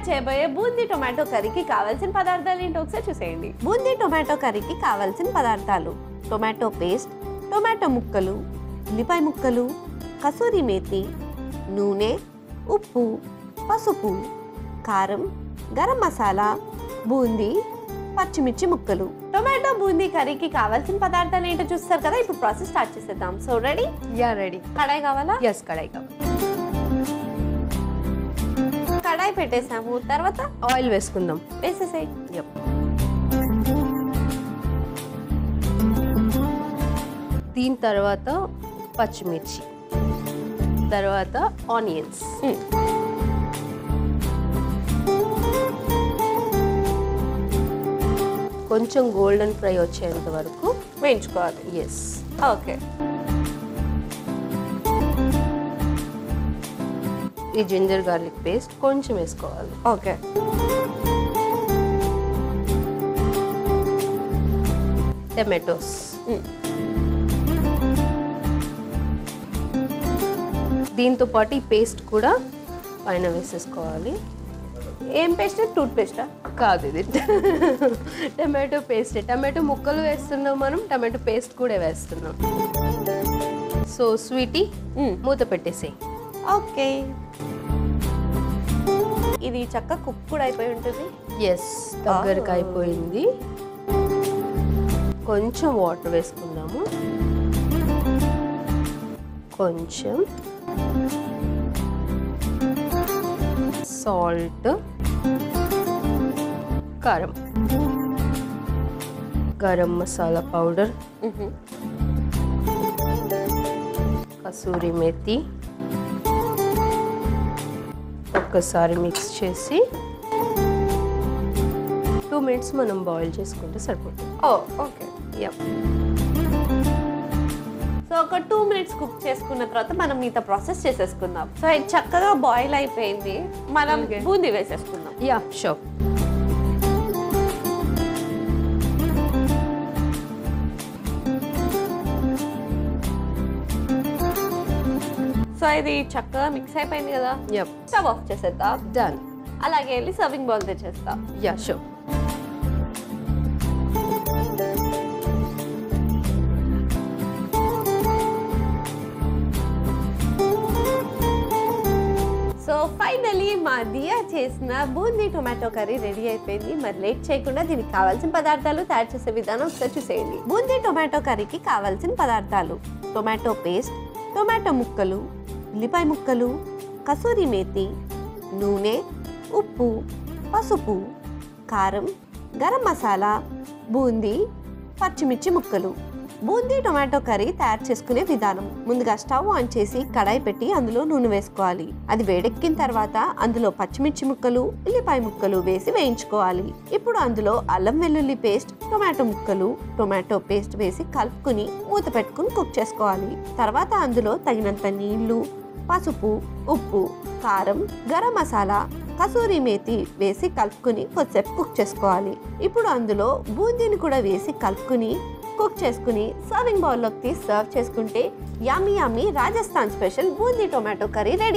చేయబోయే బూందీ టొమాటో కర్రీకి కావాల్సిన పదార్థాలు ఏంటో ఒకసారి చూసేయండి. బూందీ టొమాటో కర్రీకి కావాల్సిన పదార్థాలు: టొమాటో పేస్ట్, టొమాటో ముక్కలు, ఉల్లిపాయ ముక్కలు, కసూరి మేతి, నూనె, ఉప్పు, పసుపు, కారం, గరం మసాలా, బూందీ, పచ్చిమిర్చి ముక్కలు. టొమాటో బూందీ కర్రీకి కావాల్సిన పదార్థాలు ఏంటో చూస్తారు కదా. ఇప్పుడు ప్రాసెస్ స్టార్ట్ చేసేద్దాం. So ready? Yeah ready. కడాయి కావాలా? ఎస్, కడాయి కావాలి. కడాయి పెట్టేసాము. తర్వాత ఆయిల్ వేసుకుందాం. వేసేసాయి. దీని తర్వాత పచ్చిమిర్చి, తర్వాత ఆనియన్స్, కొంచెం గోల్డెన్ ఫ్రై వచ్చేంత వరకు వేయించుకోవాలి. ఎస్. ఓకే. ఈ జింజర్ గార్లిక్ పేస్ట్ కొంచెం వేసుకోవాలి. ఓకే. టమాటోస్, దీంతో పాటు ఈ పేస్ట్ కూడా పైన వేసేసుకోవాలి. ఏం పేస్ట్? టూత్ పేస్టా? కాదు, ఇది టమాటో పేస్ట్. టమాటో ముక్కలు వేస్తున్నాం మనం, టమాటో పేస్ట్ కూడా వేస్తున్నాం. సో స్వీటీ, మూత పెట్టేసి. ఓకే. ఇది చక్కగా కుక్ కూడా అయిపోయి ఉంటుంది. ఎస్, దగ్గరకు అయిపోయింది. కొంచెం వాటర్ వేసుకుందాము. కొంచెం సాల్ట్, కారం, గరం మసాలా పౌడర్, కసూరి మేతి, ఒక్కసారి మిక్స్ చేసి 2 minutes మనం బాయిల్ చేసుకుంటే సరిపోతుంది. ఓకే. సో ఒక 2 minutes కుక్ చేసుకున్న తర్వాత మనం మిగతా ప్రాసెస్ చేసేసుకుందాం. సో ఇది చక్కగా బాయిల్ అయిపోయింది. మనం బూందీ వేసేసుకుందాం. Yeah, sure. సో ఇది చక్కగా మిక్స్ అయిపోయింది కదా. స్టవ్ ఆఫ్ చేసేద్దాం. డన్. అలాగే వెళ్ళి సర్వింగ్ బౌల్ తెచ్చేస్తాం. Yeah, sure. సో ఫైనలీ మా దియా చేసిన బూందీ టొమాటో కర్రీ రెడీ అయిపోయింది. మరి లేట్ చేయకుండా దీనికి కావాల్సిన పదార్థాలు తయారు చేసే విధానం ఒకసారి చూసేయండి. బూందీ టొమాటో కర్రీకి కావాల్సిన పదార్థాలు: టొమాటో పేస్ట్, టొమాటో ముక్కలు, ఉల్లిపాయ ముక్కలు, కసూరి మేతి, నూనె, ఉప్పు, పసుపు, కారం, గరం మసాలా, బూందీ, పచ్చిమిర్చి ముక్కలు. బూందీ టొమాటో కర్రీ తయారు చేసుకునే విధానం: ముందుగా స్టవ్ ఆన్ చేసి కడాయి పెట్టి అందులో నూనె వేసుకోవాలి. అది వేడెక్కిన తర్వాత అందులో పచ్చిమిర్చి ముక్కలు, ఉల్లిపాయ ముక్కలు వేసి వేయించుకోవాలి. ఇప్పుడు అందులో అల్లం వెల్లుల్లి పేస్ట్, టొమాటో ముక్కలు, టొమాటో పేస్ట్ వేసి కలుపుకుని మూత పెట్టుకుని కుక్ చేసుకోవాలి. తర్వాత అందులో తగినంత నీళ్లు, పసుపు, ఉప్పు, కారం, గరం మసాలా, కసూరి మేతి వేసి కలుపుకుని కొద్దిసేపు కుక్ చేసుకోవాలి. ఇప్పుడు అందులో బూందీని కూడా వేసి కలుపుకుని కుక్ చేసుకుని సర్వింగ్ బౌల్లోకి తీసి సర్వ్ చేసుకుంటే yummy yummy Rajasthan special boondi tomato curry ready.